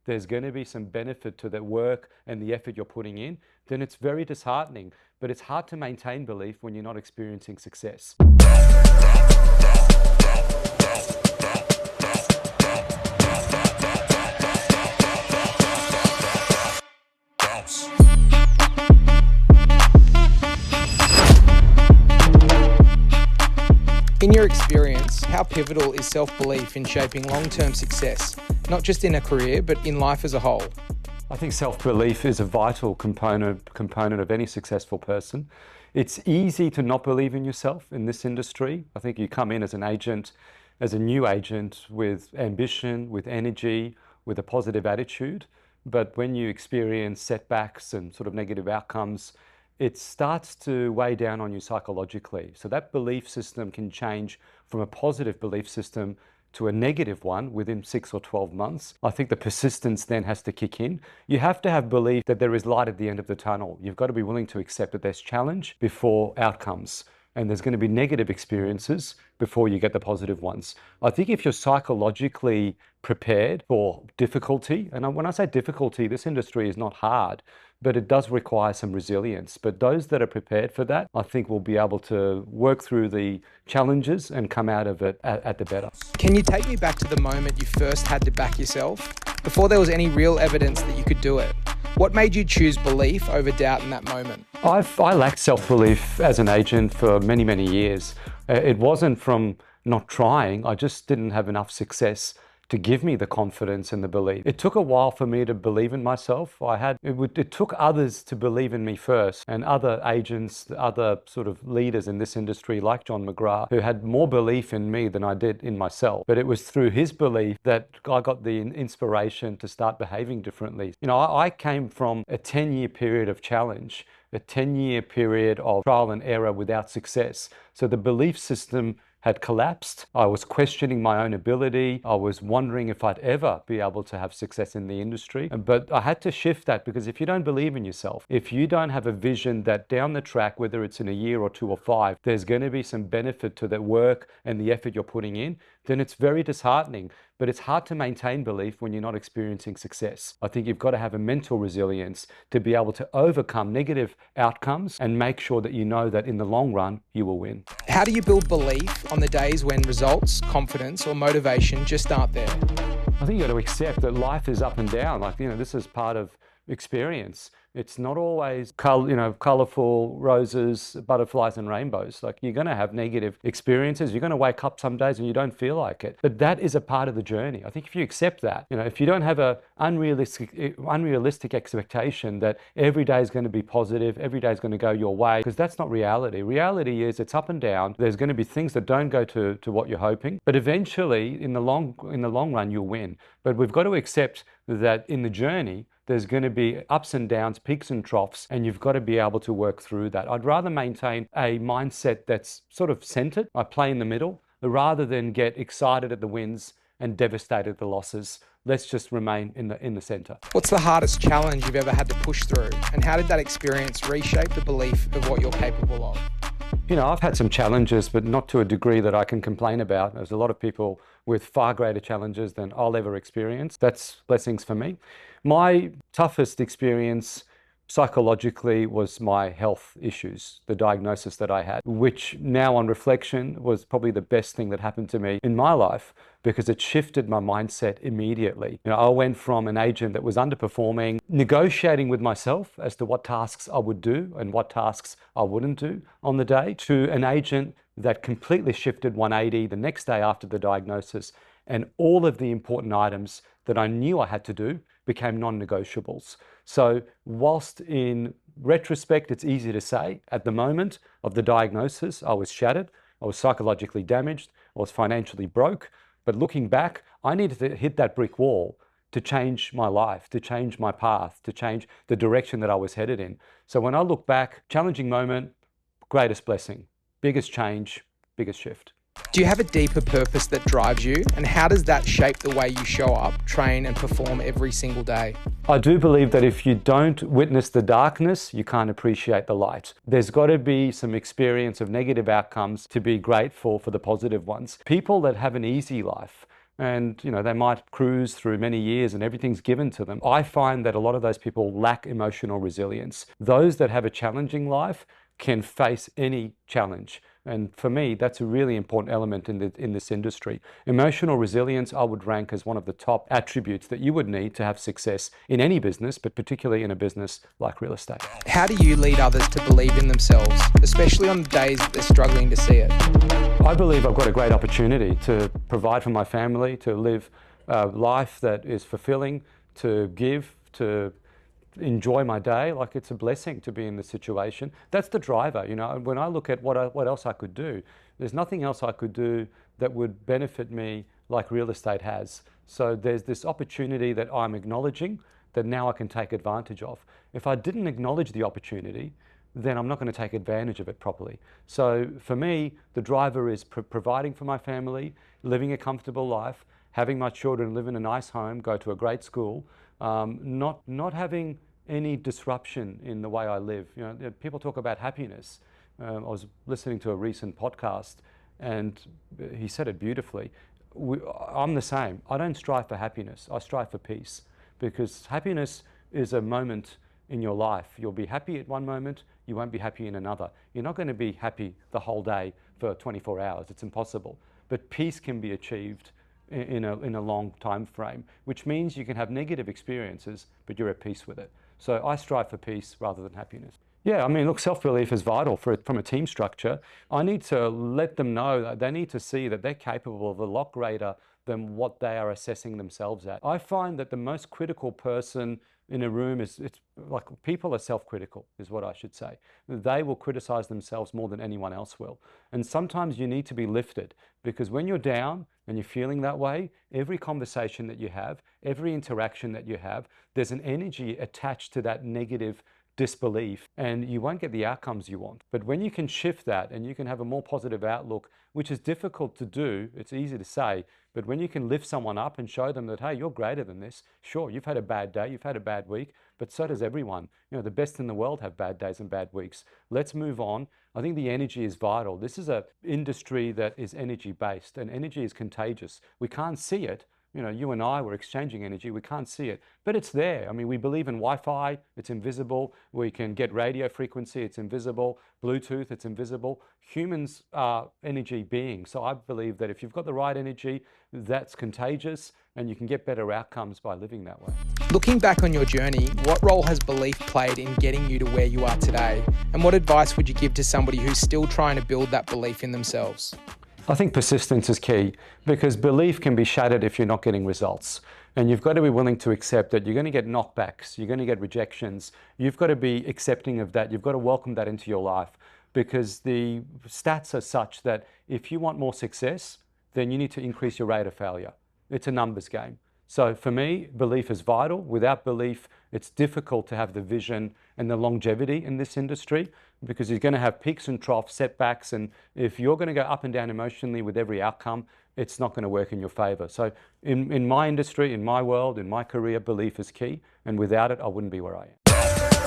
there's going to be some benefit to the work and the effort you're putting in, then it's very disheartening. But it's hard to maintain belief when you're not experiencing success. In your experience, how pivotal is self-belief in shaping long-term success, not just in a career, but in life as a whole? I think self-belief is a vital component of any successful person. It's easy to not believe in yourself in this industry. I think you come in as an agent, as a new agent with ambition, with energy, with a positive attitude. But when you experience setbacks and sort of negative outcomes, it starts to weigh down on you psychologically. So that belief system can change from a positive belief system to a negative one within 6 or 12 months. I think the persistence then has to kick in. You have to have belief that there is light at the end of the tunnel. You've got to be willing to accept that there's challenge before outcomes. And there's going to be negative experiences before you get the positive ones. I think if you're psychologically prepared for difficulty, and when I say difficulty, this industry is not hard, but it does require some resilience. But those that are prepared for that, I think will be able to work through the challenges and come out of it at the better. Can you take me back to the moment you first had to back yourself, before there was any real evidence that you could do it? What made you choose belief over doubt in that moment? I lacked self-belief as an agent for many, many years. It wasn't from not trying, I just didn't have enough success to give me the confidence and the belief. It took a while for me to believe in myself. It took others to believe in me first, and other agents, other sort of leaders in this industry like John Mcgrath, who had more belief in me than I did in myself. But it was through his belief that I got the inspiration to start behaving differently. You know, I came from a 10-year period of challenge, a 10-year period of trial and error without success. So the belief system had collapsed. I was questioning my own ability. I was wondering if I'd ever be able to have success in the industry. But I had to shift that, because if you don't believe in yourself, if you don't have a vision that down the track, whether it's in a year or 2 or 5, there's going to be some benefit to the work and the effort you're putting in, then it's very disheartening. But it's hard to maintain belief when you're not experiencing success. I think you've got to have a mental resilience to be able to overcome negative outcomes and make sure that you know that in the long run, you will win. How do you build belief on the days when results, confidence, or motivation just aren't there? I think you've got to accept that life is up and down. This is part of experience. It's not always colorful roses, butterflies and rainbows. Like, you're going to have negative experiences. You're going to wake up some days and you don't feel like it. But that is a part of the journey. I think if you accept that, if you don't have a unrealistic expectation that every day is going to be positive, every day is going to go your way, because that's not reality. Reality is it's up and down. There's going to be things that don't go to what you're hoping, but eventually in the long run you'll win. But we've got to accept that in the journey, there's going to be ups and downs, peaks and troughs, and you've got to be able to work through that. I'd rather maintain a mindset that's sort of centered. I play in the middle, rather than get excited at the wins and devastated at the losses. Let's just remain in the center. What's the hardest challenge you've ever had to push through? And how did that experience reshape the belief of what you're capable of? I've had some challenges, but not to a degree that I can complain about. There's a lot of people with far greater challenges than I'll ever experience. That's blessings for me. My toughest experience psychologically was my health issues, the diagnosis that I had, which now on reflection was probably the best thing that happened to me in my life, because it shifted my mindset immediately. I went from an agent that was underperforming, negotiating with myself as to what tasks I would do and what tasks I wouldn't do on the day, to an agent that completely shifted 180 the next day after the diagnosis, and all of the important items that I knew I had to do became non-negotiables. So whilst in retrospect, it's easy to say, at the moment of the diagnosis, I was shattered, I was psychologically damaged, I was financially broke. But looking back, I needed to hit that brick wall to change my life, to change my path, to change the direction that I was headed in. So when I look back, challenging moment, greatest blessing, biggest change, biggest shift. Do you have a deeper purpose that drives you? And how does that shape the way you show up, train and perform every single day? I do believe that if you don't witness the darkness, you can't appreciate the light. There's got to be some experience of negative outcomes to be grateful for the positive ones. People that have an easy life, and they might cruise through many years and everything's given to them. I find that a lot of those people lack emotional resilience. Those that have a challenging life can face any challenge. And for me, that's a really important element in this industry. Emotional resilience, I would rank as one of the top attributes that you would need to have success in any business, but particularly in a business like real estate. How do you lead others to believe in themselves, especially on the days that they're struggling to see it? I believe I've got a great opportunity to provide for my family, to live a life that is fulfilling, to give, to enjoy my day. Like, it's a blessing to be in this situation. That's the driver. When I look at what else I could do, there's nothing else I could do that would benefit me like real estate has. So there's this opportunity that I'm acknowledging that now I can take advantage of. If I didn't acknowledge the opportunity, then I'm not going to take advantage of it properly. So for me, the driver is providing for my family, living a comfortable life, having my children live in a nice home, go to a great school, not having any disruption in the way I live. People talk about happiness. I was listening to a recent podcast and he said it beautifully. I'm the same. I don't strive for happiness. I strive for peace, because happiness is a moment in your life. You'll be happy at one moment, you won't be happy in another. You're not going to be happy the whole day for 24 hours. It's impossible. But peace can be achieved in a long time frame, which means you can have negative experiences, but you're at peace with it. So I strive for peace rather than happiness. Yeah, I mean, look, self-belief is vital from a team structure. I need to let them know that they need to see that they're capable of a lot greater than what they are assessing themselves at. I find that the most critical person in a room it's like, people are self-critical, is what I should say. They will criticize themselves more than anyone else will. And sometimes you need to be lifted, because when you're down and you're feeling that way, every conversation that you have, every interaction that you have, there's an energy attached to that negative disbelief, and you won't get the outcomes you want. But when you can shift that and you can have a more positive outlook, which is difficult to do, it's easy to say, but when you can lift someone up and show them that, hey, you're greater than this. Sure, you've had a bad day, you've had a bad week, but so does everyone. The best in the world have bad days and bad weeks. Let's move on. I think the energy is vital. This is an industry that is energy based, and energy is contagious. We can't see it. You and I were exchanging energy. We can't see it, but it's there. I mean, we believe in Wi-Fi. It's invisible. We can get radio frequency. It's invisible. Bluetooth. It's invisible. Humans are energy beings. So I believe that if you've got the right energy, that's contagious, and you can get better outcomes by living that way. Looking back on your journey, what role has belief played in getting you to where you are today? And what advice would you give to somebody who's still trying to build that belief in themselves? I think persistence is key, because belief can be shattered if you're not getting results. And you've got to be willing to accept that you're going to get knockbacks, you're going to get rejections. You've got to be accepting of that. You've got to welcome that into your life, because the stats are such that if you want more success, then you need to increase your rate of failure. It's a numbers game. So for me, belief is vital. Without belief, it's difficult to have the vision and the longevity in this industry, because you're going to have peaks and troughs, setbacks, and if you're going to go up and down emotionally with every outcome, it's not going to work in your favor. So in my industry, in my world, in my career, belief is key, and without it, I wouldn't be where I am.